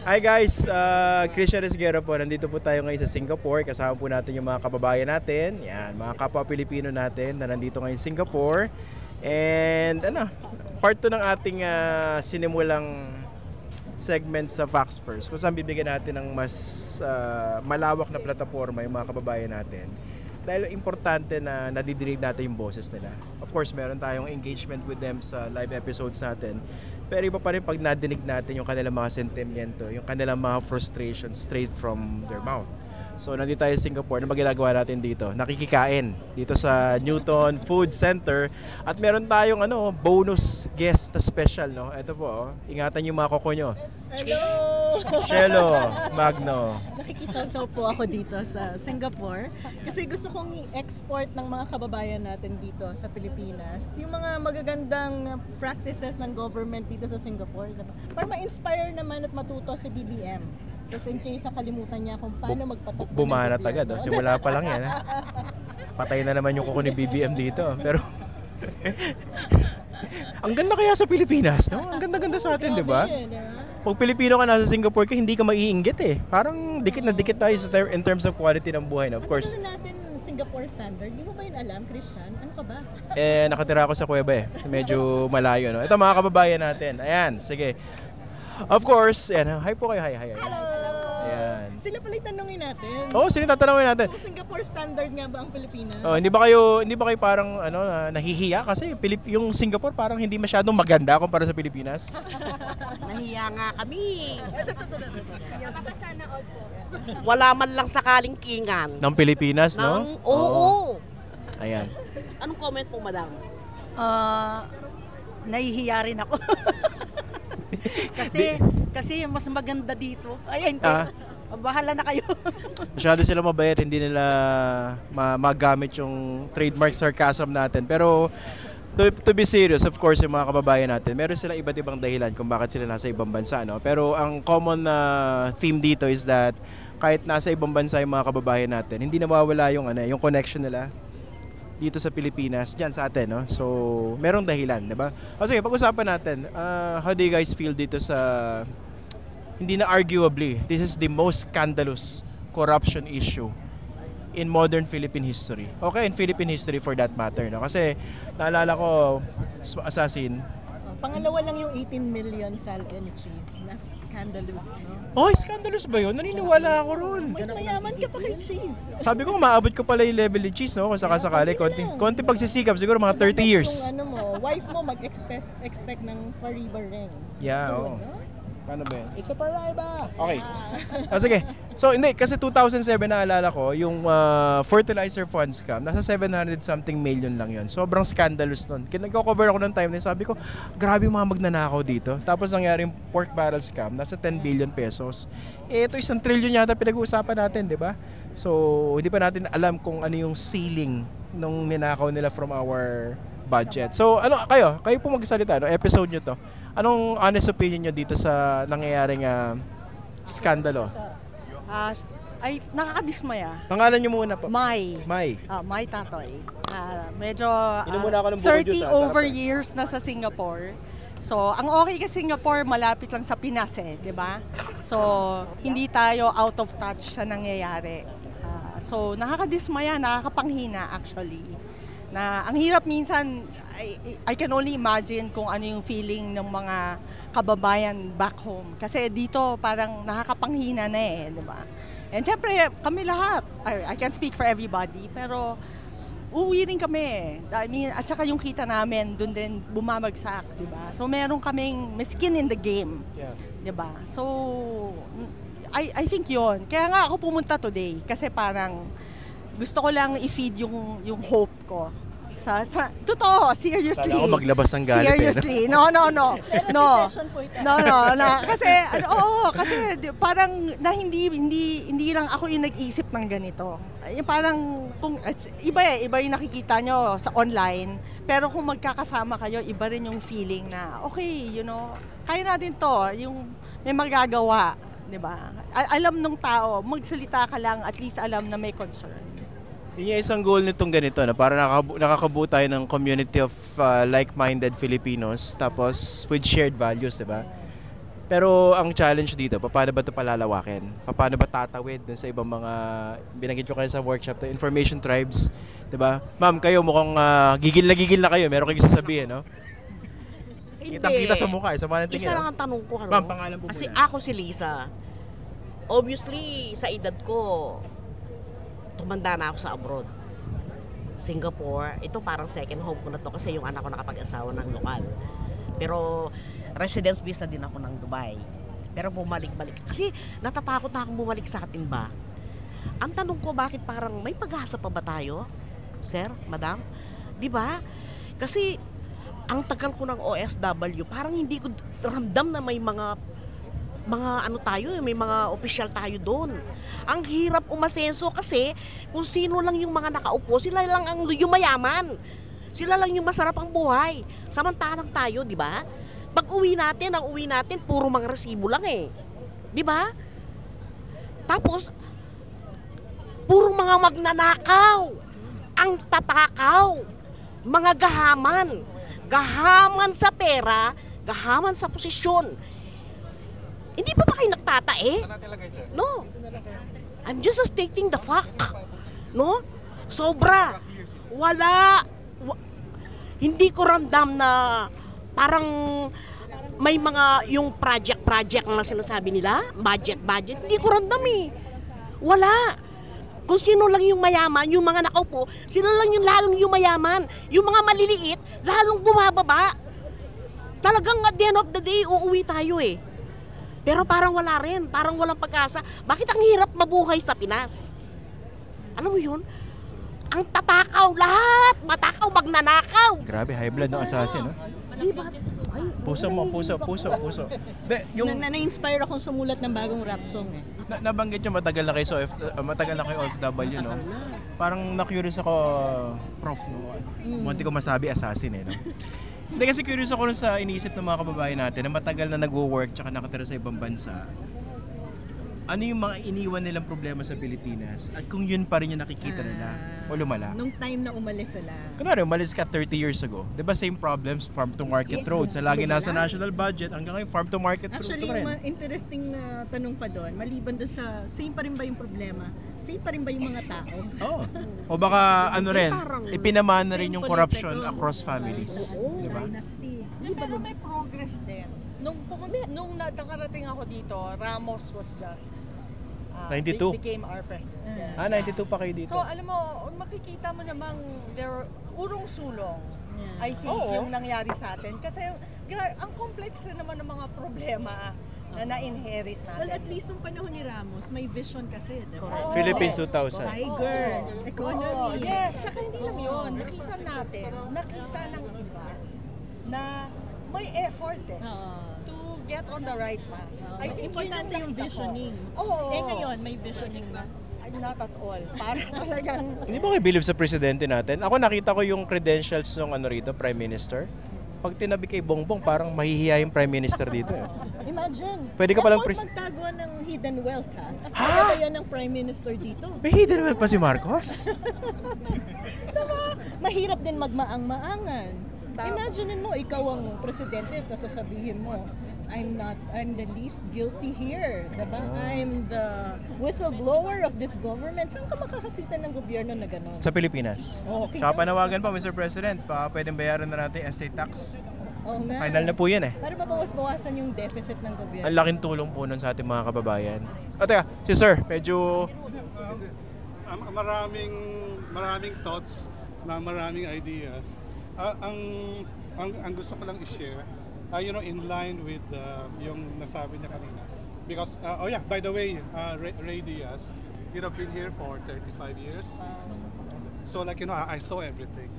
Hi guys, Christian Esguerra po. Nandito po tayo ngayon sa Singapore. Kasama po natin yung mga kababayan natin. Yan, mga kapwa Pilipino natin na nandito ngayon sa Singapore. And part to ng ating sinimulang segment sa Facts First. Kung saan bibigyan natin ng mas malawak na plataforma yung mga kababayan natin. Dahil importante na nadidinig natin yung boses nila. Of course, meron tayong engagement with them sa live episodes natin. Pero iba pa rin pag nadinig natin yung kanilang mga sentimiento, yung kanilang mga frustration straight from their mouth. So nandito tayo sa Singapore, ano ba ginagawa natin dito? Nakikikain dito sa Newton Food Center at meron tayong bonus guest na special, no? Ito po, ingatan yung mga koko nyo. Hello! Shelo, Magno. Nakikisaw-saw po ako dito sa Singapore kasi gusto kong i-export ng mga kababayan natin dito sa Pilipinas yung mga magagandang practices ng government dito sa Singapore, diba? Para ma-inspire naman at matuto si BBM. Just in case nakalimutan niya kung paano magpatakbo ng Bumanat gobyerno. agad, oh. Simula pa lang yan. Patay na naman yung kuko ni BBM dito. Pero ang ganda kaya sa Pilipinas, no? Ang ganda-ganda sa atin, di ba? Grabe, diba? Pag Pilipino ka nasa Singapore ka, hindi ka maiinggit eh. Parang dikit na dikit tayo in terms of quality ng buhay, no? Of course. Ano natin Singapore standard? Di mo ba yun alam, Christian? Ano ka ba? Nakatira ako sa Cueva eh. Medyo malayo, no? Ito mga kababayan natin. Ayan, sige. Of course, ayan. Hi po kayo, hi. Hello! Ayan. Sila pala yung tanongin natin. Sino tatanungin natin? Kung Singapore standard nga ba ang Pilipinas? Hindi ba kayo parang nahihiya kasi yung Singapore parang hindi masyadong maganda kumpara sa Pilipinas? Nahiya nga kami. Sana all po. Wala man lang sakaling kingan. Ng Pilipinas, no? Oo. Ayan. Anong comment po, madam? Nahihiya rin ako. kasi mas maganda dito. Ay, hindi. Bahala na kayo. Masyado sila mabait, hindi nila magamit yung trademark sarcasm natin. Pero to be serious, of course, yung mga kababayan natin, meron sila iba't ibang dahilan kung bakit sila nasa ibang bansa, no? Pero ang common na theme dito is that kahit nasa ibang bansa yung mga kababayan natin, hindi nawawala yung connection nila dito sa Pilipinas, diyan sa atin, no? So, merong dahilan, 'di ba? O sige, pag-usapan natin. How do you guys feel dito sa hindi na arguably, this is the most scandalous corruption issue in modern Philippine history. Okay, in Philippine history for that matter, no? Kasi naalala ko assassin. Pangalawa lang yung 18 million sal and cheese na scandalous, no? Scandalous ba yun? Naniniwala ako ron. Mas mayaman ka pa kay cheese. Sabi ko, maabot ko pala yung level ni cheese, no? Kung sakasakali, konti pagsisikap, siguro mga 30 years. Kung wife mo mag-expect ng Pariba ring. Yeah, So, oo. no? Paano ba yun? It's a Paraiba! Okay. Sige. So, hindi. Kasi 2007 naalala ko, yung fertilizer fund scam, nasa 700 something million lang yun. Sobrang scandalous nun. Nagko-cover ako ng time na sabi ko, grabe yung mga magnanakaw dito. Tapos nangyari yung pork barrel scam, nasa 10 billion pesos. Ito 1 trillion yata pinag-uusapan natin, di ba? So, hindi pa natin alam kung ano yung ceiling nung ninakaw nila from our budget. So, kayo po magsalita, episode nyo to. Anong honest opinion nyo dito sa nangyayaring skandalo? Ay, nakakadismaya. Pangalan nyo muna po. May Tatoy. Medyo Inom muna ako ng buko 30 juice, over sarap. years na sa Singapore. So, ang okay kasi Singapore, malapit lang sa Pinas di ba? So, hindi tayo out of touch sa nangyayari. So, nakakadismaya, nakakapanghina actually. Na ang hirap minsan, I can only imagine kung ano yung feeling ng mga kababayan back home. Kasi dito parang nakakapanghina na di ba? And syempre, kami lahat, I can't speak for everybody, pero uuwi rin kami. I mean, at saka yung kita namin, dun din bumamagsak, di ba? So meron kaming may skin in the game, Yeah. di ba? So, I think yon. Kaya nga ako pumunta today, kasi parang gusto ko lang i-feed yung hope ko. Totoo, seriously. Kala ko maglabas ng galit Seriously, no. Session po ito. No. Kasi kasi parang na hindi lang ako yung nag-isip ng ganito. Yung parang iba yung nakikita nyo sa online, pero kung magkakasama kayo, iba rin yung feeling na okay, kaya natin to, yung may magagawa, 'di ba? Alam nung tao, magsalita ka lang, at least alam na may concern. Yun yung isang goal nitong ganito, na para nakakabuo tayo ng community of like-minded Filipinos, tapos with shared values, di ba? Pero ang challenge dito, paano ba ito palalawakin? Paano ba tatawid dun sa ibang mga binanggit ko kayo sa workshop, the information tribes, 'di ba? Ma'am, kayo mukhang gigil na kayo. Meron kayong sasabihin, no? Hindi. Kitang-kita sa mukha, sa mga tingin. Isa lang ang tanong ko, ano? Ma'am, pangalan po Kasi muna. ako si Lisa. Obviously, sa edad ko, tumanda na ako sa abroad. Singapore, ito parang second home ko na to kasi yung anak ko nakapag-asawa ng lokal. Pero residence visa din ako ng Dubai. Pero bumalik-balik. Kasi natatakot na akong bumalik sa atin ba? Ang tanong ko, bakit parang may pag-asa pa ba tayo? Sir, madam? Di ba? Kasi ang tagal ko ng OFW, parang hindi ko ramdam na may mga ano tayo, may mga opisyal tayo doon. Ang hirap umasenso kasi kung sino lang yung mga nakaupo, sila lang ang yumayaman. Sila lang yung masarap ang buhay. Samantalang tayo, di ba? Pag uwi natin, puro mga resibo lang eh. Di ba? Tapos, puro mga magnanakaw. Ang tatakaw. Mga gahaman. Gahaman sa pera, gahaman sa posisyon. Hindi pa ba kayo nagtatae? No. I'm just stating the fact. No? Sobra. Hindi ko ramdam na parang may mga yung project na sinasabi nila, budget. Hindi ko ramdam eh. Wala. Kung sino lang yung mayaman, yung mga nakaupo, sino lang yung lalong yung mayaman. Yung mga maliliit, lalong bumababa. Talagang at the end of the day, uuwi tayo eh. Pero parang wala rin, parang walang pag-asa. Bakit ang hirap mabuhay sa Pinas? Alam mo yun? Ang tatakaw, lahat! Matakaw, magnanakaw! Grabe, high blood ng assassin, no? Diba? Ay, Puso mo, puso. De, yung Na-inspire akong sumulat ng bagong rap song eh. nabanggit nyo matagal na kayo sa OFW, no? Parang na-curious ako, prof, no? Munti ko masabi assassin, eh, no? Hindi kasi curious ako sa iniisip ng mga kababayan natin na matagal na nagwo-work tsaka nakatira sa ibang bansa. Ano yung mga iniwan nilang problema sa Pilipinas at kung yun pa rin yung nakikita nila o lumala? Nung time na umalis sila. Kunwari, umalis ka 30 years ago. Di ba same problems, farm to market roads. Sa lagi nasa national budget, hanggang ngayon farm to market road Actually, pa rin. yung interesting na tanong pa doon, maliban doon sa same pa rin ba yung problema? Same pa rin ba yung mga tao? Oo. O baka ano rin, ipinaman na rin Same yung corruption political across families. Di ba? Dynasty. Pero may progress din. Nung nakarating ako dito, Ramos was just 92. became our president. Yes. 92 pa kayo dito. So alam mo, makikita mo namang urong sulong. Yeah. I think yung nangyari sa atin kasi ang complex rin naman ng mga problema na na-inherit natin. Well, at least nung panahon ni Ramos, may vision kasi, di ba? Oo. Philippines Yes. 2000. Tiger, economy. Oo, yes, tsaka hindi lang yun. Nakita ng iba na may effort to get on the right path. I think Importante yung nakita ko. visioning. Oo. Eh ngayon, may visioning ba? Not at all. Para talagang Hindi ba kayo believe sa presidente natin? Ako nakita ko yung credentials ng Prime Minister. Pag tinabi kay Bongbong, parang mahihiya yung Prime Minister dito. Eh. Imagine. Pwede ka palang Effort magtago ng hidden wealth, ha? At Ha? kaya ba yan ng Prime Minister dito? May hidden wealth pa si Marcos? Diba? Mahirap din magmaang-maangan. Imagine mo, ikaw ang presidente at sasabihin mo, I'm the least guilty here. Diba? I'm the whistleblower of this government. Saan ka makakakita ng gobyerno na gano'n? Sa Pilipinas. Okay. Tsaka panawagan pa, Mr. President, baka pwedeng bayaran na natin yung estate tax. Oo nga. Final na po yan eh. Para mabawas-bawasan yung deficit ng gobyerno. Ang laking tulong po nun sa ating mga kababayan. O teka, si Sir, medyo... maraming thoughts, maraming ideas. Ang gusto ko lang i-share, in line with yung nasabi niya kanina. Because, by the way, Ray Diaz, been here for 35 years. So I saw everything.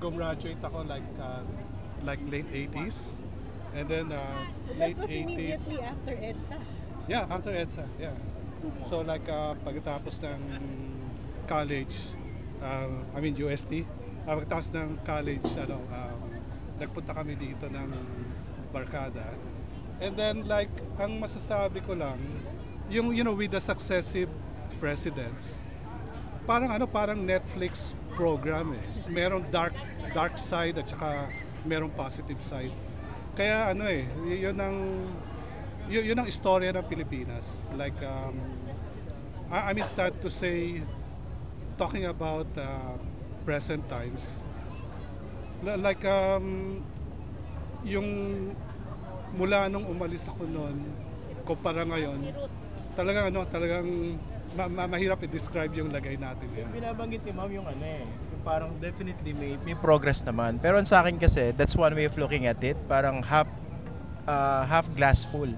Gumraduate ako like late 80s. And then late That was 80s. immediately after EDSA. Yeah, after EDSA, yeah. So pagkatapos ng college, UST, pagkatapos ng college, nagpunta kami dito ng barkada. And then ang masasabi ko lang, yung with the successive presidents, parang Netflix program eh. Merong dark side at saka merong positive side. Kaya ano yun ang istorya ng Pilipinas. Like, I mean, sad to say, talking about present times, like, yung mula nung umalis ako noon, kumpara ngayon, talagang mahirap i-describe yung lagay natin. Yung binabanggit ni ma'am yung yung parang definitely may progress naman. Pero sa akin kasi, that's one way of looking at it. Parang half glass full.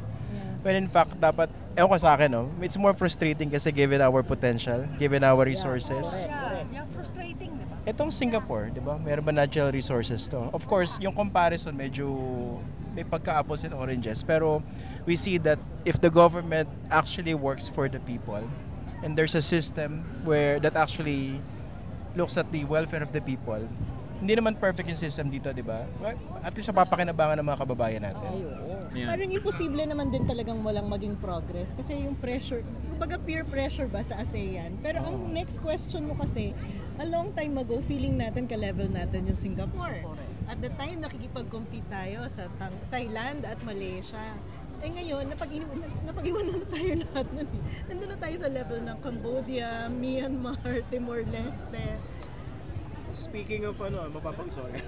When in fact, dapat, ewan ko sa akin, it's more frustrating kasi given our potential, given our resources. Yeah, frustrating, di ba? Itong Singapore, di ba? Meron ba natural resources to? Of course, yung comparison medyo may pagka-apples and oranges. Pero we see that if the government actually works for the people and there's a system that actually looks at the welfare of the people, hindi naman perfect yung system dito, di ba? At least napapakinabangan ng mga kababayan natin. Yan. Parang imposible naman din talagang walang maging progress kasi yung pressure, kumbaga peer pressure ba sa ASEAN. Pero ang next question mo kasi, a long time ago, feeling natin ka-level natin yung Singapore. At the time, nakikipag-compete tayo sa Thailand at Malaysia. Eh ngayon, napag-iwanan na tayo lahat nun. Nandun na tayo sa level ng Cambodia, Myanmar, Timor-Leste. Speaking of sorry.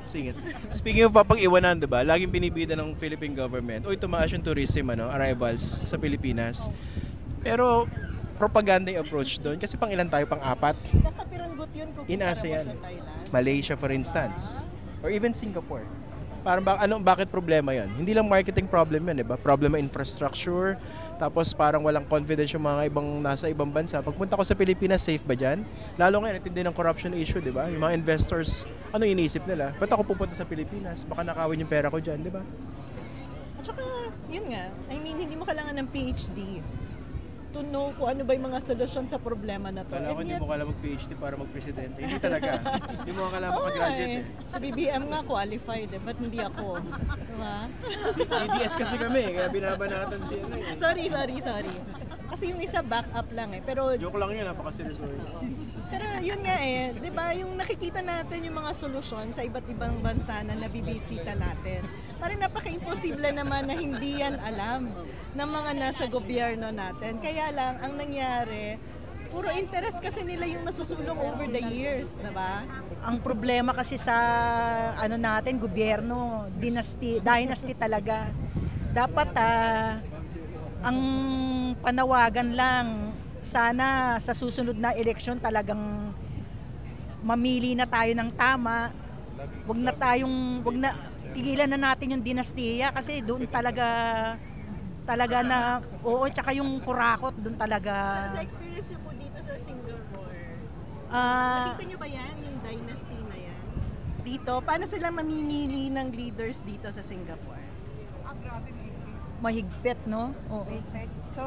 Singit. Speaking of papag-iwanan, 'di ba? Laging binibida ng Philippine government, tumaas yung tourism arrivals sa Pilipinas. Pero propaganda yung approach doon kasi pang ilan tayo, pang 4 Nakapiranggot yun kung in kumpara mo ASEAN. sa Thailand. Malaysia for instance, or even Singapore. Parang bakit problema 'yon? Hindi lang marketing problem 'yan, 'di ba? Problema infrastructure, tapos parang walang confidence yung mga nasa ibang bansa. Pagpunta ko sa Pilipinas, safe ba diyan? Lalo ngayon intindi ng corruption issue, 'di ba? Yung mga investors, ano iniisip nila? Ba't ako pupunta sa Pilipinas? Baka nakawin yung pera ko diyan, 'di ba? At saka, yun nga, I mean, hindi mo kailangan ng PhD to know kung ano ba yung mga solusyon sa problema na to. Kala ko hindi mo kailangan mag-PhD para mag-presidente. Hindi talaga. Hindi mo kailangan makagraduate eh. Sa BBM nga qualified ba't hindi ako? Diba? DDS kasi kami, kaya binabanatan si Sorry. Kasi yung isa back up lang Pero Joke lang yun, napaka-seryoso. Pero yun nga 'di ba, yung nakikita natin yung mga solusyon sa iba't ibang bansa na nabibisita natin. Parang napaka-imposible naman na hindi yan alam ng mga nasa gobyerno natin. Kaya lang ang nangyari, puro interest kasi nila yung nasusulong over the years, 'di ba? Ang problema kasi sa natin, gobyerno, dynasty talaga. Dapat ang panawagan lang, sana sa susunod na eleksyon talagang mamili na tayo ng tama. Wag na tigilan na natin yung dinastiya kasi doon talaga na tsaka yung kurakot doon talaga. Sa experience niyo po dito sa Singapore, nakita niyo ba yan, yung dynasty na yan? Dito, paano sila mamimili ng leaders dito sa Singapore? Mahigpit, no? Oo. So,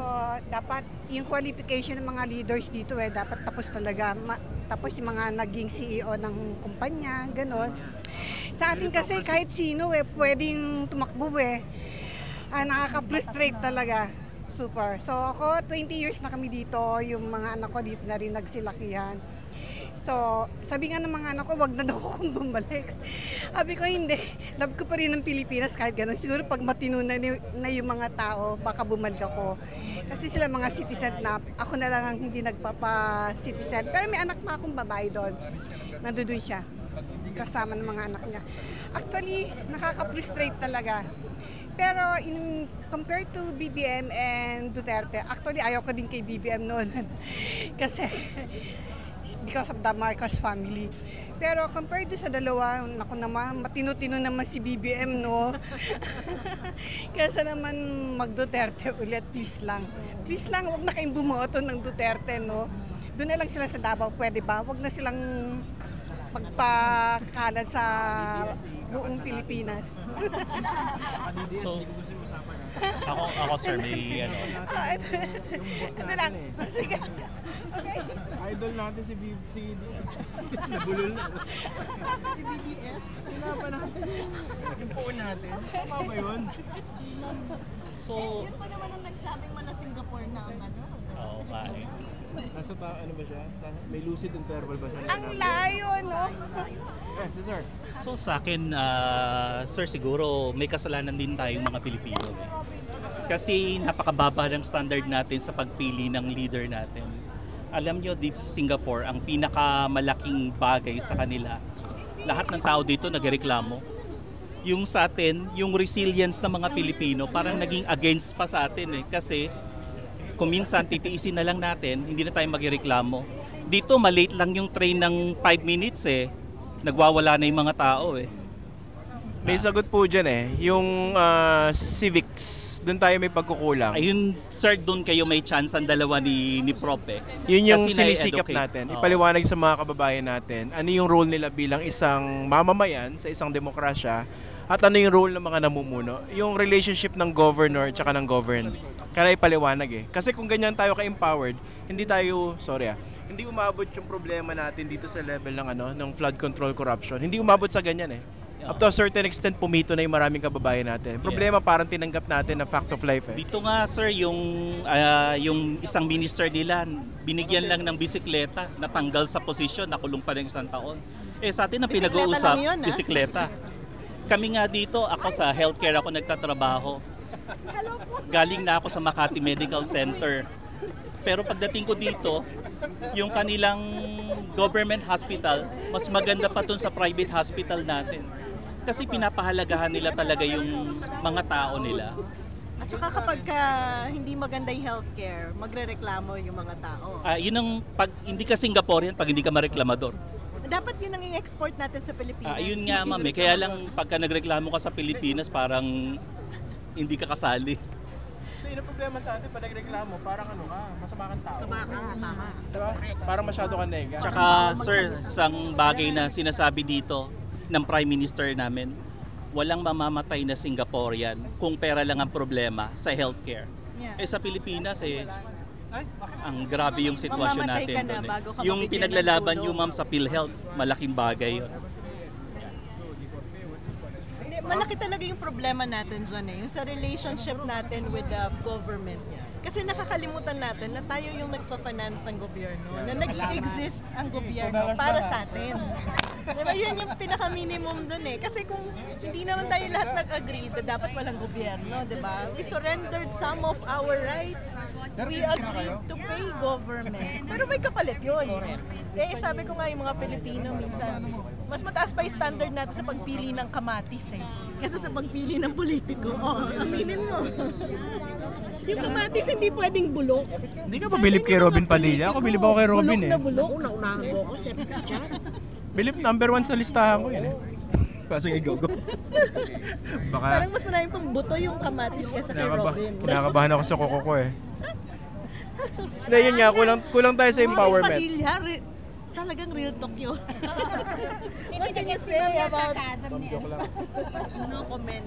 dapat yung qualification ng mga leaders dito dapat tapos talaga. Tapos yung mga naging CEO ng kumpanya, gano'n. Sa atin kasi kahit sino pwedeng tumakbo nakaka-frustrate talaga. Super. So ako, 20 years na kami dito, yung mga anak ko dito na rin nagsilakihan. So, sabi nga ng mga anak ko, wag na daw akong bumalik. Sabi ko, hindi. Love ko pa rin ng Pilipinas kahit gano'n. Siguro pag matino na yung mga tao, baka bumalik ako. Kasi sila mga citizen na, ako na lang ang hindi nagpapa-citizen. Pero may anak pa akong babae doon. Nandoon siya. Kasama ng mga anak niya. Actually, nakaka-frustrate talaga. Pero compared to BBM and Duterte, actually ayaw ko din kay BBM noon. Kasi because of the Marcos family. Pero compared to sa dalawa, naku naman, matino-tino naman si BBM, no? Kaya naman mag-Duterte ulit, please lang. Please lang, huwag na kayong bumoto ng Duterte, no? Doon na lang sila sa Davao, pwede ba? Huwag na silang magpakalat sa buong Pilipinas. So, ako sir, may Ito lang. Sige. Okay. Idol natin si Nabulol na. Si BDS. Hinapan natin yung phone natin. Tama ba yun? So, Yun pa naman ang nagsabing man na Singapore na ang ano. oo nga eh. Nasa ano ba siya? May lucid interval ba siya? Ang layo, no? Sir. So sa akin, sir, siguro may kasalanan din tayong mga Pilipino. Eh. Kasi napakababa ng standard natin sa pagpili ng leader natin. Alam nyo, dito sa Singapore, ang pinakamalaking bagay sa kanila, lahat ng tao dito nagreklamo. Yung sa atin, yung resilience ng mga Pilipino, parang naging against pa sa atin eh. Kasi kung minsan titiisin na lang natin, hindi na tayo magreklamo. Dito, malate lang yung train ng 5 minutes eh. Nagwawala na yung mga tao eh. May sagot po dyan eh. Yung civics, doon tayo may pagkukulang. Ayun, sir, doon kayo may chance ang dalawa ni Prop eh. Yun yung Kasi sinisikap na-educate. natin. Oo. Ipaliwanag sa mga kababayan natin ano yung role nila bilang isang mamamayan sa isang demokrasya at ano yung role ng mga namumuno. Yung relationship ng governor at ng governed. Kaya ipaliwanag eh. Kasi kung ganyan tayo ka-empowered, hindi umabot yung problema natin dito sa level ng ng flood control corruption. Hindi umabot sa ganyan eh. Up to a certain extent, pumito na yung maraming kababayan natin. Problema parang tinanggap natin na fact of life eh. Dito nga sir, yung isang minister nila, binigyan lang ng bisikleta, natanggal sa posisyon, nakulong pa ng 1 taon. Eh sa atin ang Bisikleta pinag-uusap, lang yun, ah. bisikleta. Kami nga dito, ako sa healthcare ako nagtatrabaho. Galing na ako sa Makati Medical Center. Pero pagdating ko dito, yung kanilang government hospital, mas maganda pa dun sa private hospital natin. Kasi pinapahalagahan nila talaga yung mga tao nila. At saka kapag hindi maganda yung healthcare, magrereklamo yung mga tao. Yun ang, pag hindi ka Singaporean, pag hindi ka mareklamador. Dapat yun ang i-export natin sa Pilipinas. Yun nga ma'am, kaya lang pagka nagreklamo ka sa Pilipinas, parang hindi ka kasali. Yun ang problema sa atin pag nagreklamo, parang masama kang tao. Sama ka, tama. Diba? Parang masyado ka nega. Tsaka sir, isang bagay na sinasabi dito ng Prime Minister namin, walang mamamatay na Singaporean kung pera lang ang problema sa healthcare. Yeah. Sa Pilipinas ang grabe yung sitwasyon Mamamatay natin ka na doon. bago ka Yung mabigyan ng pinaglalaban tulong. nyo ma'am sa PhilHealth, malaking bagay yun. Malaki talaga yung problema natin dyan eh, yung sa relationship natin with the government. Kasi nakakalimutan natin na tayo yung nagpa-finance ng gobyerno, na nag-exist ang gobyerno para sa atin. Diba, yun yung pinaka-minimum dun eh. Kasi kung hindi naman tayo lahat nag-agree na dapat walang gobyerno, diba? We surrendered some of our rights. We agreed to pay government. Pero may kapalit yun. Sabi ko nga yung mga Pilipino minsan, mas mataas pa yung standard natin sa pagpili ng kamatis eh. Kesa sa pagpili ng politiko. Aminin mo. Yung kamatis hindi pwedeng bulok. Hindi ka ba bilib kay Robin Padilla? Ako bilib ako kay Robin eh. Bulok na bulok. Una-unahan mo ako, Chef Chan. Bilib number 1 sa listahan ko yun eh. Sige, go. Baka Parang mas maraming pang buto yung kamatis kesa kay Robin. kinakabahan ako sa koko ko eh. Hindi, yun nga, kulang tayo sa empowerment. Talagang real talk yun. What can you say about... No comment.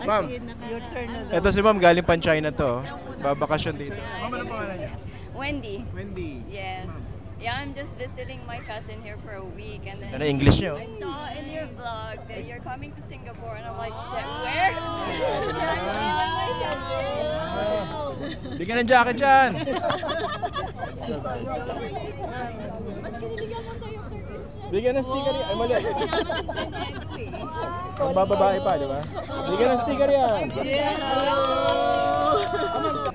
Ma'am, Your turn na daw. eto si ma'am galing pan China to. Babakasyon dito. Ma'am, ano pangalan niya? Wendy. Wendy. Yes. Yeah, I'm just visiting my cousin here for a week, and then Ano English niyo? I saw in your vlog that you're coming to Singapore, and I'm like, shit, where? Yeah, I'm seeing myself there. Bigyan ng jacket dyan! Mas kiniligan mo sa'yo, Sir Christian. Bigyan ng sticker yan. Ay, mali. Sinama sa San Diego eh. Ang bababae pa, di ba? Bigyan ng sticker yan.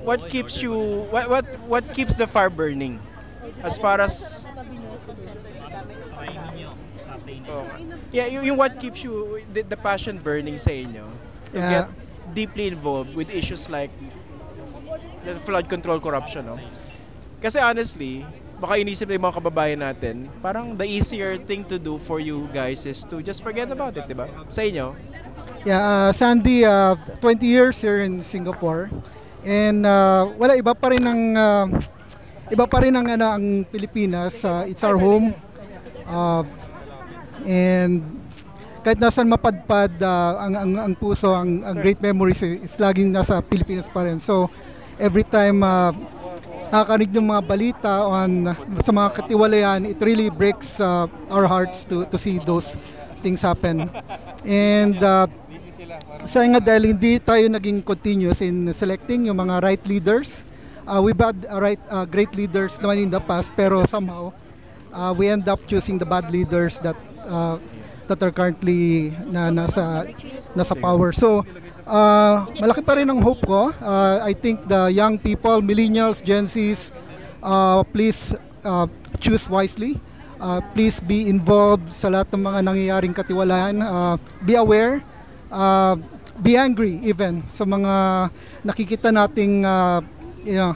What keeps you, what keeps the fire burning? As far as... Oh. Yeah, yung what keeps you, the passion burning sa inyo to get deeply involved with issues like the flood control corruption, no? Kasi honestly, baka inisip na yung mga kababayan natin, parang the easier thing to do for you guys is to just forget about it, di ba? Sa inyo? Yeah, Sandy, 20 years here in Singapore. And wala, iba pa rin ang Pilipinas. It's our home. And kahit nasan mapadpad ang puso, ang great memories is laging nasa Pilipinas pa rin. So every time nakakarinig ng mga balita sa mga katiwalayan, it really breaks our hearts to see those things happen. And Sa nga dahil hindi tayo naging continuous in selecting yung mga right leaders. We've had great leaders naman in the past, pero somehow we end up choosing the bad leaders that are currently nasa power. So malaki pa rin ang hope ko. I think the young people, millennials, Gen Zs, please choose wisely. Please be involved sa lahat ng mga nangyayaring katiwalaan. Be aware. Be angry even sa mga nakikita nating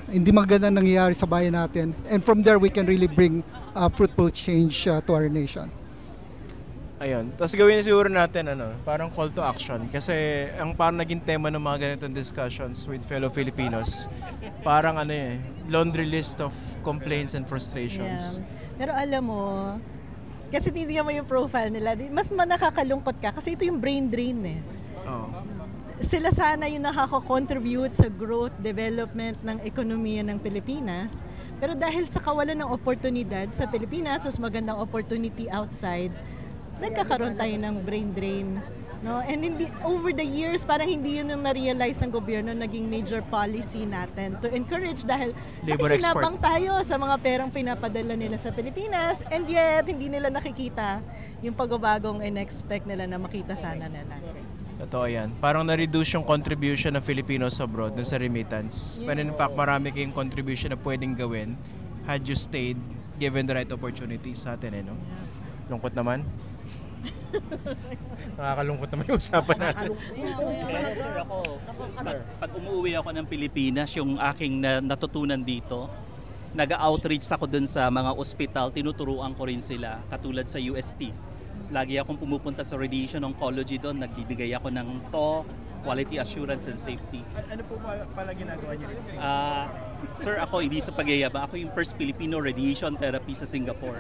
hindi maganda nangyayari sa bayan natin. And from there, we can really bring fruitful change to our nation. Ayun. Tapos gawin siguro natin parang call to action kasi ang parang naging tema ng mga ganitong discussions with fellow Filipinos, parang laundry list of complaints and frustrations. Yeah. Pero alam mo, kasi titignan mo yung profile nila, mas nakakalungkot ka kasi ito yung brain drain eh. Oh. Sila sana yung nakako-contribute sa growth, development ng ekonomiya ng Pilipinas. Pero dahil sa kawalan ng oportunidad sa Pilipinas, mas magandang opportunity outside, nagkakaroon tayo ng brain drain. No? And over the years, parang hindi yun yung na-realize ng gobyerno, naging major policy natin to encourage dahil nakikinabang tayo sa mga perang pinapadala nila sa Pilipinas, and yet hindi nila nakikita yung pagbabagong in-expect nila na makita sana nila. Totoo yan. Parang na-reduce yung contribution ng Filipinos abroad dun sa remittance. Yes. But in fact, marami kayong contribution na pwedeng gawin had you stayed given the right opportunities sa atin. No? Lungkot naman. Nakakalungkot naman yung usapan natin. Pero sir, pag umuwi ako ng Pilipinas, yung aking natutunan dito, nag-outreach ako dun sa mga ospital, tinuturuan ko rin sila, katulad sa UST. Lagi akong pumupunta sa radiation oncology doon, nagbibigay ako ng TO, quality assurance and safety. Ano po pala ginagawa niyo rin? Sir, ako hindi sa pagyayabang, ako yung first Filipino radiation therapy sa Singapore.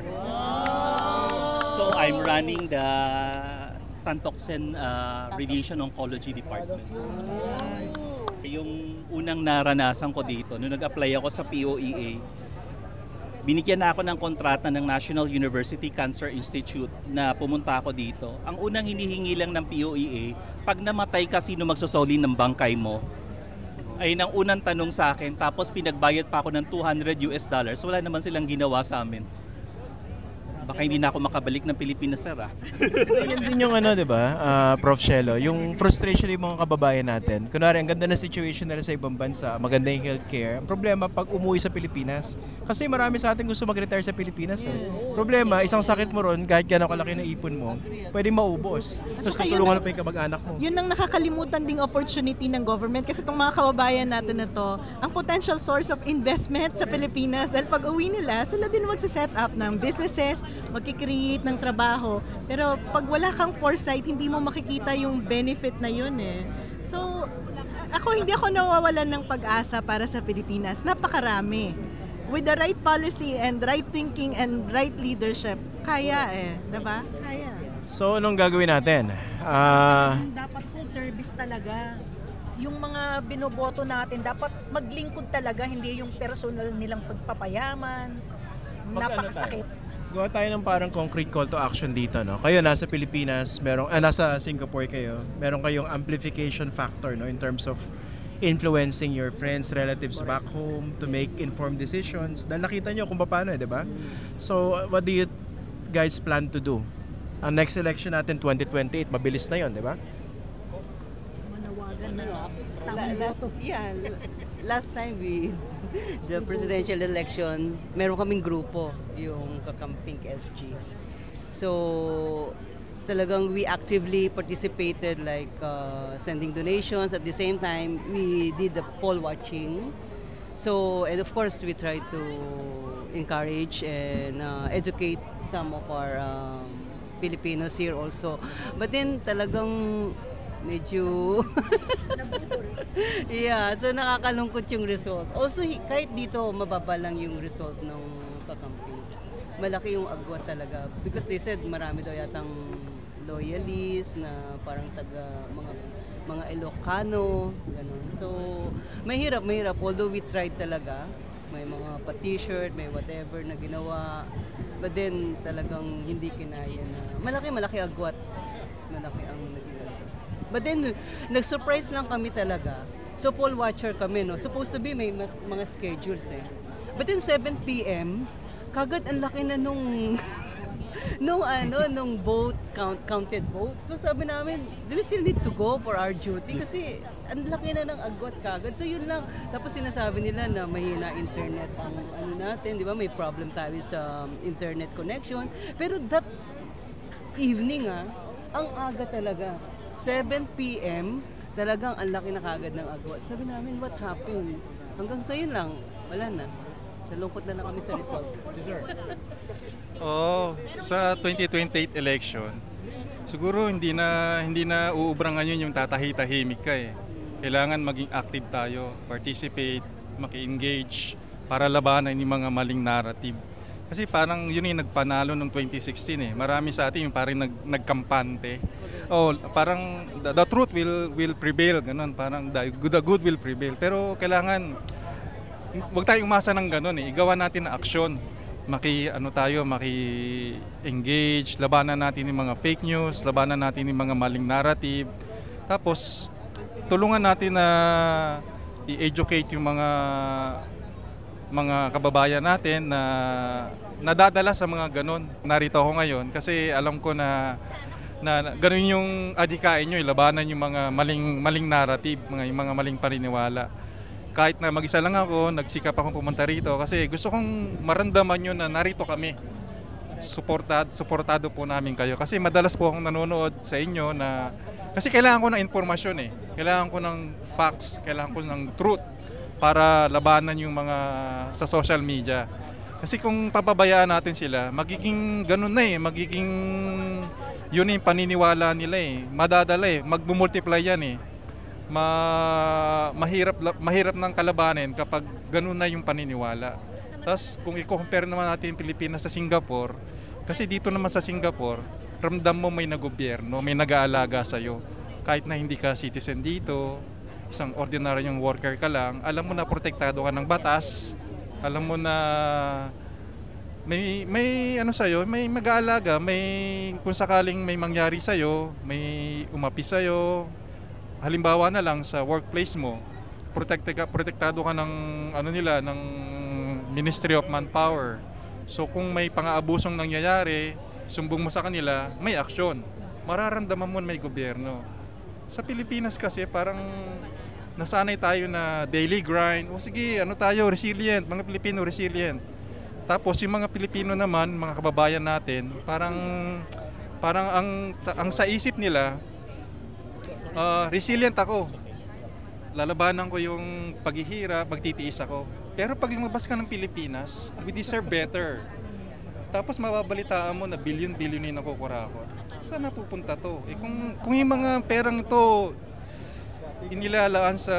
So I'm running the Tantoxen Radiation Oncology Department. Yung unang naranasan ko dito, nung nag-apply ako sa POEA, binigyan na ako ng kontrata ng National University Cancer Institute na pumunta ako dito. Ang unang hinihingi lang ng POEA, pag namatay ka, sino magsusolin ng bangkay mo? Ay nang unang tanong sa akin, tapos pinagbayad pa ako ng $200. Wala naman silang ginawa sa amin. Baka hindi na ako makabalik ng Pilipinas, sir. Yan din yung di ba, Prof. Shelo, yung frustration ng mga kababayan natin. Kunwari, ang ganda na situation nila sa ibang bansa, maganda yung healthcare. Ang problema, pag umuwi sa Pilipinas, kasi marami sa atin gusto mag-retire sa Pilipinas. Yes. Problema, isang sakit mo ron, kahit gano'ng kalaki na ipon mo, pwede maubos. Tapos tutulungan pa yung kamag-anak mo. Yun ang nakakalimutan ding opportunity ng government kasi itong mga kababayan natin na to, ang potential source of investment sa Pilipinas dahil pag uwi nila, sila din mag-set up ng businesses, magkikreate ng trabaho. Pero pag wala kang foresight, hindi mo makikita yung benefit na yun eh. So, hindi ako nawawalan ng pag-asa para sa Pilipinas. Napakarami. With the right policy and right thinking and right leadership, kaya diba? Kaya. So, anong gagawin natin? Dapat po service talaga. Yung mga binoboto natin, dapat maglingkod talaga, hindi yung personal nilang pagpapayaman. Napakasakit. Gawa tayo ng parang concrete call to action dito, no? Kayo nasa Pilipinas, nasa Singapore kayo, meron kayong amplification factor, no, in terms of influencing your friends, relatives back home to make informed decisions. Dahil nakita nyo kung paano, di ba? So, what do you guys plan to do? Ang next election natin 2028, mabilis na 'yon, di ba? Manawagan na. Last time the presidential election, meron kaming grupo, yung Kakamping SG. So, talagang we actively participated, like sending donations. At the same time, we did the poll watching. So, and of course, we tried to encourage and educate some of our Filipinos here also. But then, talagang medyo so nakakalungkot yung result. Also, kahit dito mababa lang yung result ng Kakamping. Malaki yung agwat talaga because they said marami daw yatang loyalists na parang taga mga Ilocano, ganun. So, mahirap although we tried talaga. May mga pa-t-shirt, may whatever na ginawa. But then talagang hindi kinaya na malaki agwat. Malaki ang naging agwat. But then, nag-surprise lang kami talaga. So, poll watcher kami, no? Supposed to be may mga schedules eh. But then 7 p.m., kagad ang laki na nung nung counted votes. So sabi namin, do we still need to go for our duty? Kasi ang laki na ng agwat kagad. So yun lang. Tapos sinasabi nila na mahina internet ang natin, di ba? May problem tayo sa internet connection. Pero that evening ang aga talaga. 7 p.m., talagang ang laki na kagad ng agwat. Sabi namin, what happened? Hanggang sa yun lang, wala na. Nalungkot na kami sa result. Sa 2028 election, siguro hindi na uubrangan yun yung tatahi-tahimik ka eh. Kailangan maging active tayo, participate, maki-engage para labanan yung mga maling narrative. Kasi parang yun yung nagpanalo noong 2016 eh. Marami sa atin yung parang nagkampante. Parang the truth will prevail, ganun. Parang the good will prevail. Pero kailangan huwag tayong umasa ng ganun eh. Igawa natin na aksyon. Maki-engage, labanan natin yung mga fake news, labanan natin yung mga maling narrative. Tapos, tulungan natin na i-educate yung mga kababayan natin na nadadala sa mga ganun. Narito ako ngayon kasi alam ko na ganun yung adhikain nyo, labanan yung mga maling narrative, yung mga maling paniniwala. Kahit na mag-isa lang ako, nagsikap akong pumunta rito kasi gusto kong maramdaman nyo na narito kami. Suportado po namin kayo. Kasi madalas po akong nanonood sa inyo na kasi kailangan ko ng informasyon eh. Kailangan ko ng facts, kailangan ko ng truth para labanan yung mga sa social media. Kasi kung papabayaan natin sila, magiging ganun na eh. Magiging yun yung paniniwala nila eh. Madadala eh. Mag-multiply yan eh. Mahirap ng kalabanin kapag ganun na yung paniniwala. Tapos kung i-compare naman natin Pilipinas sa Singapore, kasi dito naman sa Singapore, ramdam mo may nagobyerno, may nag-aalaga sa'yo. Kahit na hindi ka citizen dito, isang ordinaryong worker ka lang, alam mo na protektado ka ng batas, alam mo na may ano sa'yo, may mag-aalaga, kung sakaling may mangyari sa'yo, may umapi sa'yo. Halimbawa na lang sa workplace mo, protektado ka ng ng Ministry of Manpower. So kung may pang-aabusong nangyayari, sumbong mo sa kanila, may aksyon. Mararamdaman mo may gobyerno. Sa Pilipinas kasi parang nasanay tayo na daily grind. Sige, tayo, resilient, mga Pilipino resilient. Tapos yung mga Pilipino naman, mga kababayan natin, parang ang sa isip nila, resilient ako. Lalabanan ko yung paghihirap, magtitiis ako. Pero pag lumabas ka ng Pilipinas, we deserve better. Tapos mababalitaan mo na billion-billion yung nakukurakot. Saan napupunta to? Kung yung mga perang ito inilalaan sa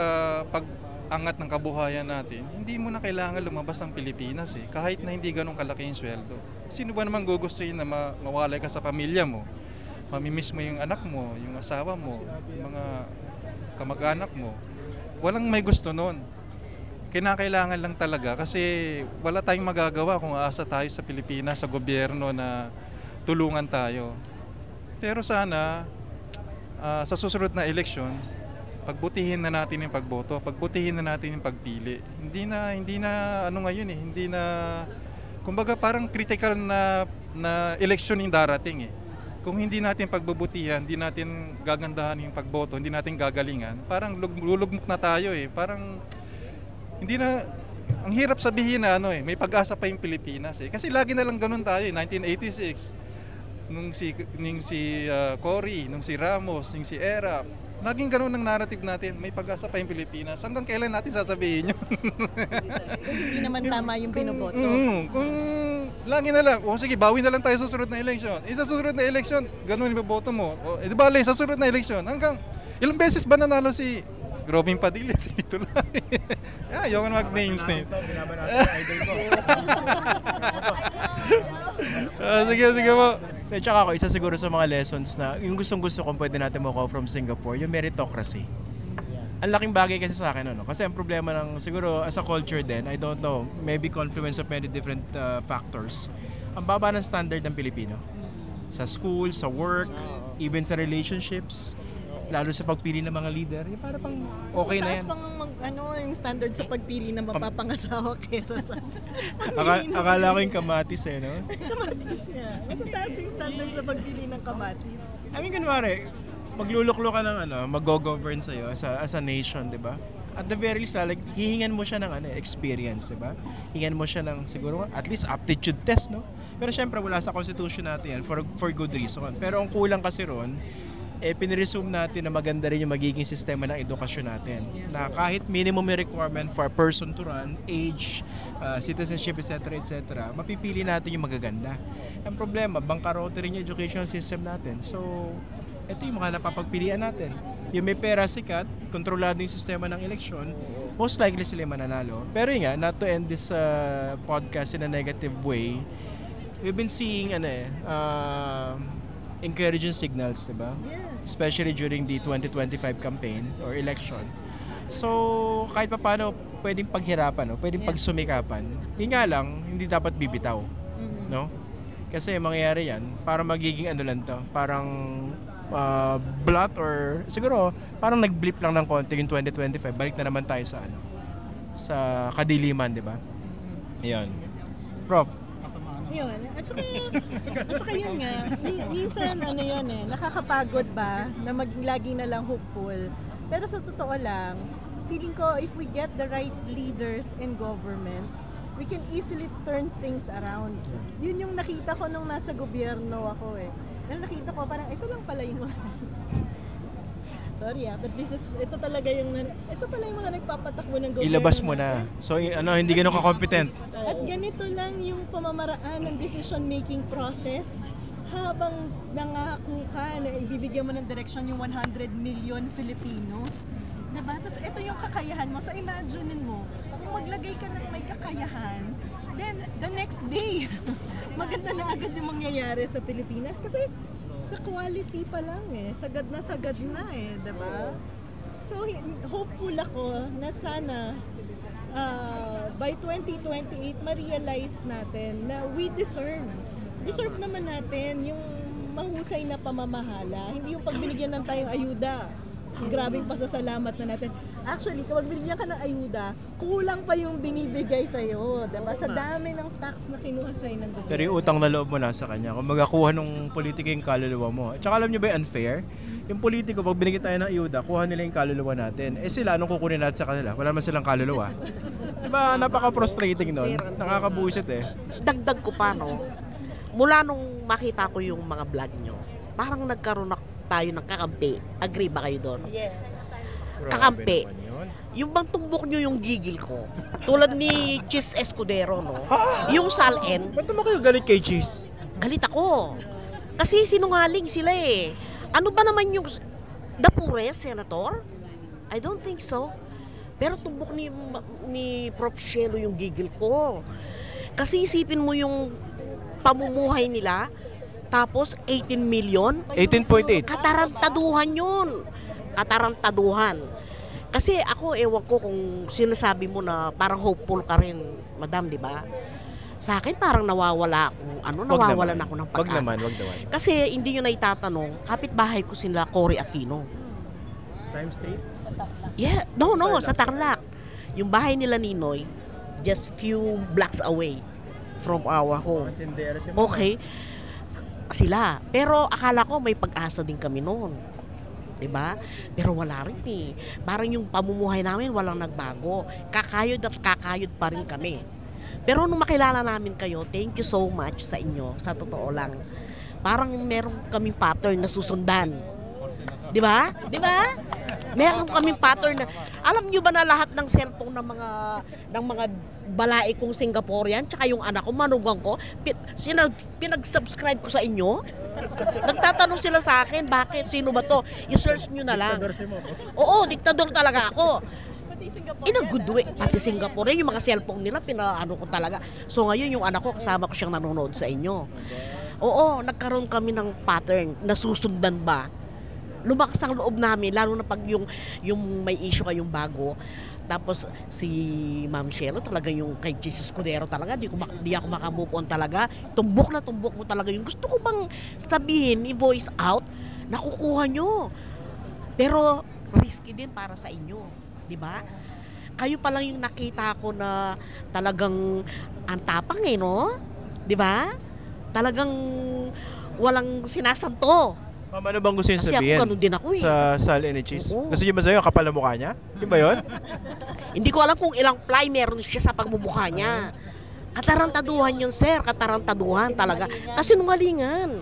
pag-angat ng kabuhayan natin, hindi mo na kailangan lumabas ng Pilipinas eh. Kahit na hindi ganun kalaki yung sweldo. Sino ba naman gugustuhin na mawalay ka sa pamilya mo? Mamimiss mo yung anak mo, yung asawa mo, yung mga kamag-anak mo. Walang may gusto nun. Kinakailangan lang talaga kasi wala tayong magagawa kung aasa tayo sa Pilipinas, sa gobyerno na tulungan tayo. Pero sana, sa susunod na eleksyon, pagbutihin na natin yung pagboto, pagbutihin na natin yung pagpili. Hindi na ngayon eh, hindi na, kumbaga parang critical na eleksyon yung darating eh. Kung hindi natin pagbubutihan, hindi natin gagandahan yung pagboto, hindi natin gagalingan, parang lulugmok na tayo eh. Parang hindi na, ang hirap sabihin na may pag-asa pa yung Pilipinas eh. Kasi lagi na lang ganun tayo eh, 1986. Nung si Cory, nung si Ramos, nung si Erap, laging ganun ang narrative natin, may pag-asa pa yung Pilipinas. Hanggang kailan natin sasabihin yun? Hindi naman tama yung binoboto. Kung lagi na lang, sige, bawi na lang tayo sa susunod na eleksyon. Sa susunod na eleksyon, ganun yung boboto mo. Di ba, sa susunod na eleksyon, hanggang ilang beses ba nanalo si Robin Padilla, si Tulay? Ayaw ka mag-names na yun. Sige po. Tsaka ako, isa siguro sa mga lessons na yung gustong-gusto kung pwede natin makuha from Singapore, yung meritocracy. Ang laking bagay kasi sa akin, kasi ang problema ng siguro as a culture din, I don't know, maybe confluence of many different factors. Ang baba ng standard ng Pilipino. Sa school, sa work, even sa relationships. lalo sa pagpili ng mga leader, yung para pang okay na yan. Taas pang yung standard sa pagpili ng mapapangasawa kesa sa Akala ko yung kamatis no? Kamatis nga. Mas taas yung standard sa pagpili ng kamatis. I mean, kunwari, magluluklo ka ng mag-go-govern sa'yo as a nation, di ba? At the very least, like, hihingan mo siya ng experience, di ba? Hingan mo siya ng siguro at least aptitude test, no? Pero syempre wala sa constitution natin yan for good reason. Pero ang kulang kasi ron, piniresume natin na maganda rin yung magiging sistema ng edukasyon natin. Na kahit minimum requirement for a person to run, age, citizenship, etc., etc., mapipili natin yung magaganda. Ang problema, bangkarote rin yung educational system natin. So, ito yung mga napapagpilian natin. Yung may pera sikat, kontrolado yung sistema ng eleksyon, most likely sila yung mananalo. Pero yun nga, not to end this podcast in a negative way, we've been seeing encouraging signals, diba? Yes. Especially during the 2025 campaign or election. So, kahit pa paano, pwedeng paghirapan, pwedeng pagsumikapan. Yun nga lang, hindi dapat bibitaw. No? Kasi mangyayari yan, para magiging lang to, parang blot or siguro parang nag-blip lang ng konti yung 2025. Balik na naman tayo sa sa kadiliman, di ba? Ayun. Prof. Yun. At saka yun nga, minsan nakakapagod ba na maging lagi na lang hopeful. Pero sa totoo lang, feeling ko if we get the right leaders in government, we can easily turn things around. Yun yung nakita ko nung nasa gobyerno ako nakita ko parang ito lang pala yung sorry but ito pala yung mga nagpapatakbo ng gobyerno. Ilabas mo na. So hindi ganun ka-competent. At ganito lang yung pamamaraan ng decision making process habang nangako ka na ibibigyan mo ng direksyon yung 100 million Filipinos. Diba? Tapos ito yung kakayahan mo. So imaginein mo, kung maglagay ka ng may kakayahan, then the next day, maganda na agad yung mangyayari sa Pilipinas. Kasi sa quality pa lang sagad na diba? So hopeful ako na sana by 2028 ma-realize natin na we deserve naman natin yung mahusay na pamamahala. Hindi yung pagbinigyan ng tayong ayuda. Grabing pasasalamat na natin. Actually, kapag binigyan ka ng ayuda, kulang pa yung binibigay sa'yo. Diba? Sa dami ng tax na kinuha sa'yo ng gobyerno. Pero yung utang na loob mo nasa kanya. Kung magakuha ng politika yung kaluluwa mo. At saka alam nyo ba yung unfair? Yung politiko, pag binigyan tayo ng ayuda, kuha nila yung kaluluwa natin. Sila, anong kukunin natin sa kanila? Wala naman silang kaluluwa. Diba? Napaka-frustrating nun. Nakakabuisit Dagdag ko pa, mula nung makita ko yung mga vlog nyo, parang nagkaroon tayo ng kakampi. Agree ba kayo doon? Yes. Kakampi. Yung bang tumbok nyo yung gigil ko. Tulad ni Cheese Escudero, yung Salen. Ba't naman kayo galit kay Cheese? Galit ako. Kasi sinungaling sila Ano ba naman yung the poorest, Senator? I don't think so. Pero tumbok ni Prof. Shelo yung gigil ko. Kasi isipin mo yung pamumuhay nila, tapos 18 million? 18.8. Katarantaduhan yun. Katarantaduhan. Kasi ako, ewan ko kung sinasabi mo na parang hopeful ka rin, madam, di ba? Sa akin parang nawawala ako ng pag-asa. Wag naman. Kasi hindi nyo na itatanong, kapitbahay ko sila Cory Aquino. Time Street? Yeah, sa Tarlac. Yung bahay nila Ninoy, just few blocks away from our home. Okay. Sila. Pero akala ko may pag-asa din kami noon. 'Di ba? Pero wala rin Parang yung pamumuhay namin walang nagbago. Kakayod pa rin kami. Pero nung makilala namin kayo, thank you so much sa inyo. Sa totoo lang. Parang meron kaming pattern na susundan. 'Di ba? Meron kaming pattern na alam niyo ba na lahat ng cellphone ng mga balai kong Singaporean tsaka yung anak ko, manugang ko, pinag-subscribe ko sa inyo. Nagtatanong sila sa akin, bakit? Sino ba to? I-search nyo na lang. Oo, diktador talaga ako. In a good way. Pati Singapore, yung mga cellphone nila, pinaano ko talaga. So ngayon, yung anak ko, kasama ko siyang nanonood sa inyo. Oo, nagkaroon kami ng pattern na susundan ba. Lumakas ang loob namin, lalo na pag yung may issue kayong bago. Tapos si Ma'am Shelo talaga yung kay Jesus Escudero talaga, di ako makamove on talaga. Tumbok mo talaga yung gusto ko bang sabihin, i-voice out, nakukuha nyo. Pero risky din para sa inyo, di ba? Kayo pa lang yung nakita ko na talagang ang tapang no? Di ba? Talagang walang sinasanto. Ma'am, ano bang gusto niyo Kasi sabihin ako ganun din ako sa Sal and Cheese? Gusto niyo ba sa'yo, kapal na mukha niya? Yun ba yun? Hindi ko alam kung ilang ply meron siya sa pagmumukha niya. Katarantaduhan yun, sir. Katarantaduhan talaga. Kasi nungalingan.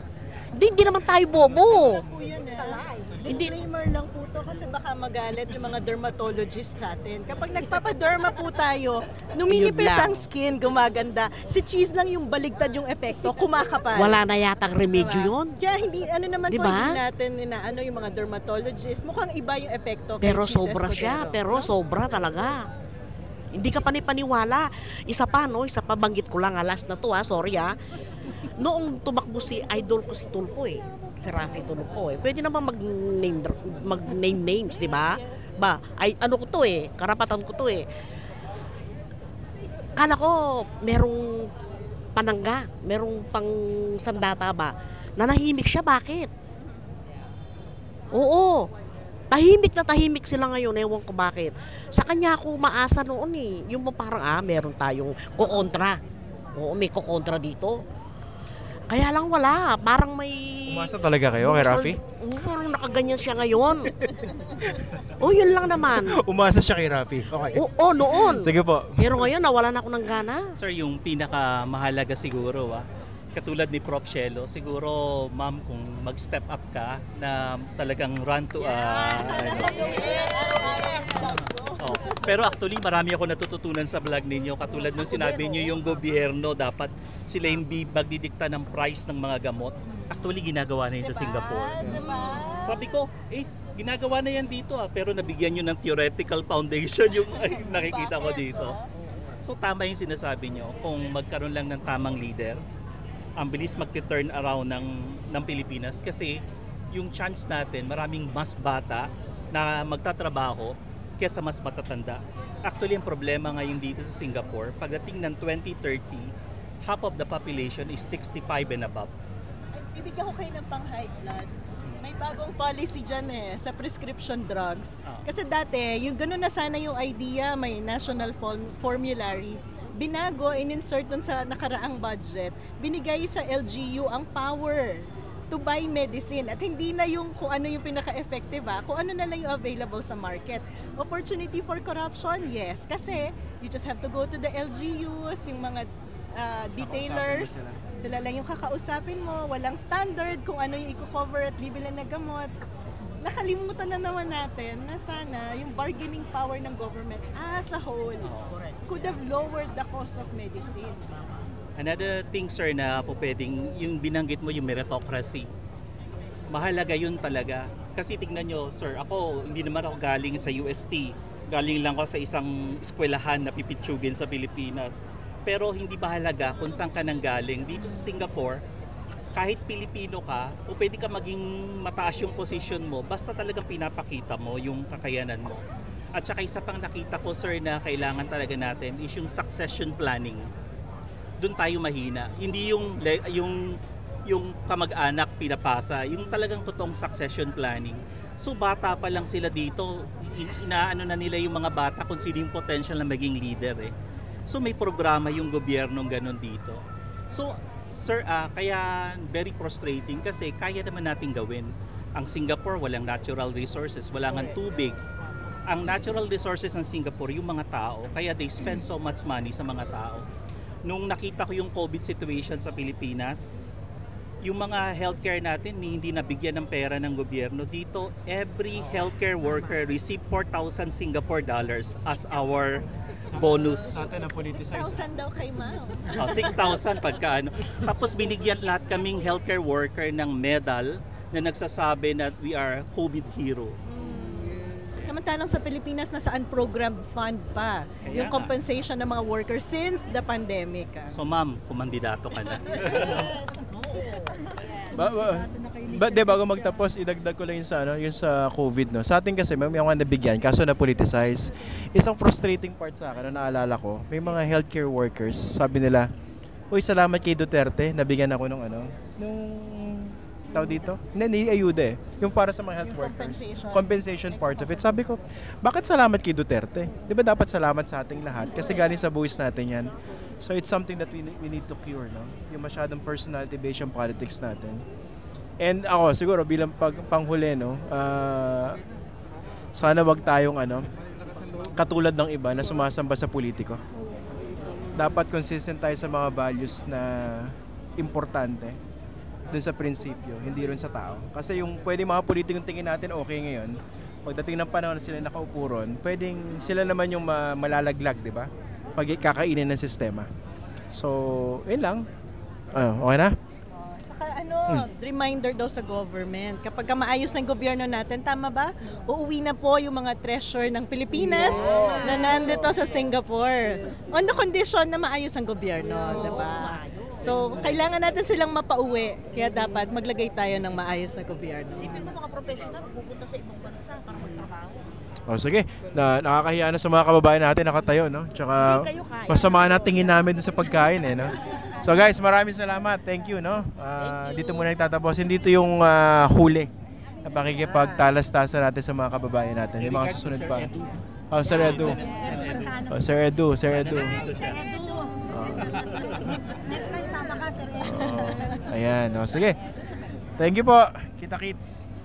Hindi naman tayo bobo. Disclaimer lang po to kasi baka magalit yung mga dermatologist sa atin. Kapag nagpapaderma po tayo, numinipis ang skin, gumaganda. Si cheese lang yung baligtad yung epekto, kumakapal. Wala na yatang remedyo yun. Kaya hindi, ano naman Diba? po, hindi natin inaano yung mga dermatologist. Mukhang iba yung epekto kay Pero Cheese sobra siya. Escudero. Pero sobra talaga. Hindi ka panipaniwala. Isa pa, banggit ko lang, last na to sorry Noong tumakbo si idol ko si Tulfo si Raffy Tulfo pwede naman mag-name names, di ba? Ano ko to karapatan ko to Kala ko merong panangga, merong pang sandata ba? Nanahimik siya, bakit? Oo. Tahimik sila ngayon, ewan ko bakit. Sa kanya ako maasa noon yung parang meron tayong kukontra. Oo, may kukontra dito. Kaya lang wala, parang may... Umasa talaga kayo kay Raffy? Parang nakaganyan siya ngayon. Yun lang naman. Umasa siya kay Raffy. Okay. Oo, noon. Sige po. Pero ngayon, nawalan ako ng gana. Sir, yung pinakamahalaga siguro, katulad ni Prof. Shelo, siguro, ma'am, kung mag-step up ka na talagang run to pero actually, marami ako natututunan sa vlog ninyo. Katulad nung sinabi niyo yung gobyerno, dapat sila yung magdidikta ng price ng mga gamot. Actually, ginagawa na yun sa Singapore. Sabi ko, ginagawa na yan dito pero nabigyan nyo ng theoretical foundation yung nakikita ko dito. So tama yung sinasabi nyo, kung magkaroon lang ng tamang leader, ang bilis mag-turn around ng Pilipinas kasi yung chance natin, maraming mas bata na magtatrabaho kesa mas matatanda. Actually, ang problema ngayon dito sa Singapore, pagdating ng 2030, half of the population is 65 and above. Bibigyan ko kayo ng pang high blood. May bagong policy dyan sa prescription drugs. Kasi dati, yung gano'n na sana yung idea, may national formulary. Binago, in-insert dun sa nakaraang budget. Binigay sa LGU ang power to buy medicine. At hindi na yung kung ano yung pinaka-effective kung ano na lang yung available sa market. Opportunity for corruption? Yes. Kasi you just have to go to the LGUs, yung mga detailers, sila lang yung kakausapin mo, walang standard kung ano yung i-cover at bibilan na gamot. Nakalimutan na naman natin na sana yung bargaining power ng government as a whole could have lowered the cost of medicine. Another thing, sir, na po pwedeng, yung binanggit mo, yung meritocracy. Mahalaga yun talaga. Kasi tignan nyo, sir, ako, hindi naman ako galing sa UST. Galing lang ako sa isang eskwelahan na pipitsugin sa Pilipinas. Pero hindi mahalaga kung saan ka nang galing. Dito sa Singapore, kahit Pilipino ka, o pwede ka maging mataas yung position mo, basta talagang pinapakita mo yung kakayanan mo. At saka isa pang nakita ko, sir, na kailangan talaga natin is yung succession planning. Doon tayo mahina. Hindi yung kamag-anak pinapasa, yung talagang totoong succession planning. So bata pa lang sila dito, inaano na nila yung mga bata kung sino yung potential na maging leader So may programa yung gobyernong ganun dito. So sir, kaya very frustrating kasi kaya naman natin gawin. Ang Singapore walang natural resources, wala ngang tubig. Ang natural resources ng Singapore yung mga tao, kaya they spend so much money sa mga tao. Nung nakita ko yung COVID situation sa Pilipinas, yung mga healthcare natin hindi nabigyan ng pera ng gobyerno. Dito, every healthcare worker receive 4,000 Singapore dollars as our bonus. Sa atin ang politicize. 6,000 daw kay ma'am. 6,000 pagka ano. Tapos binigyan lahat kaming healthcare worker ng medal na nagsasabi na we are COVID hero. Samantalang sa Pilipinas, nasaan program fund pa yung compensation ng mga workers since the pandemic. So ma'am, kumandidato ka na. Bago magtapos, idagdag ko lang yung sa COVID. Sa atin kasi may mga nabigyan, kaso na-politicize. Isang frustrating part sa akin, naalala ko, may mga healthcare workers, sabi nila, uy, salamat kay Duterte, nabigyan ako nung tawag dito? Hindi ayuda eh. Yung para sa mga health Yung workers. compensation. Compensation part of it. Sabi ko, bakit salamat kay Duterte? Di ba dapat salamat sa ating lahat? Kasi galing sa buwis natin yan. So it's something that we need to cure, no? Yung masyadong personality-based yung politics natin. And ako, siguro bilang panghuli, no? Sana wag tayong katulad ng iba na sumasamba sa politiko. Dapat consistent tayo sa mga values na importante dun sa prinsipyo, hindi rin sa tao. Kasi yung pwede mga politikong tingin natin okay ngayon, pagdating ng panahon na sila nakaupo ron, pwedeng sila naman yung malalaglag, di ba? Pag kakainin ng sistema. So, yun lang. Okay na? Reminder daw sa government, kapag maayos ng gobyerno natin, tama ba? Uuwi na po yung mga treasure ng Pilipinas na nandito sa Singapore. On the condition na maayos ang gobyerno, diba? So, kailangan natin silang mapauwi. Kaya dapat maglagay tayo ng maayos na gobyerno. Isipin mo mga professional, pupunta sa ibang bansa para magtrabaho. Sige, nakakahiya na sa mga kababayan natin nakatayo, no? Tsaka masama na tingin namin dun sa pagkain, eh, no? So guys, maraming salamat. Thank you, no? Dito muna nagtatapusin. Dito yung huli na pakikipagtalas-tasan natin sa mga kababayan natin. May mga susunod pa. Sir Edu. Sir Edu. Next time sama ka, Sir Edu. Ayan, sige. Thank you po. Kita-kits.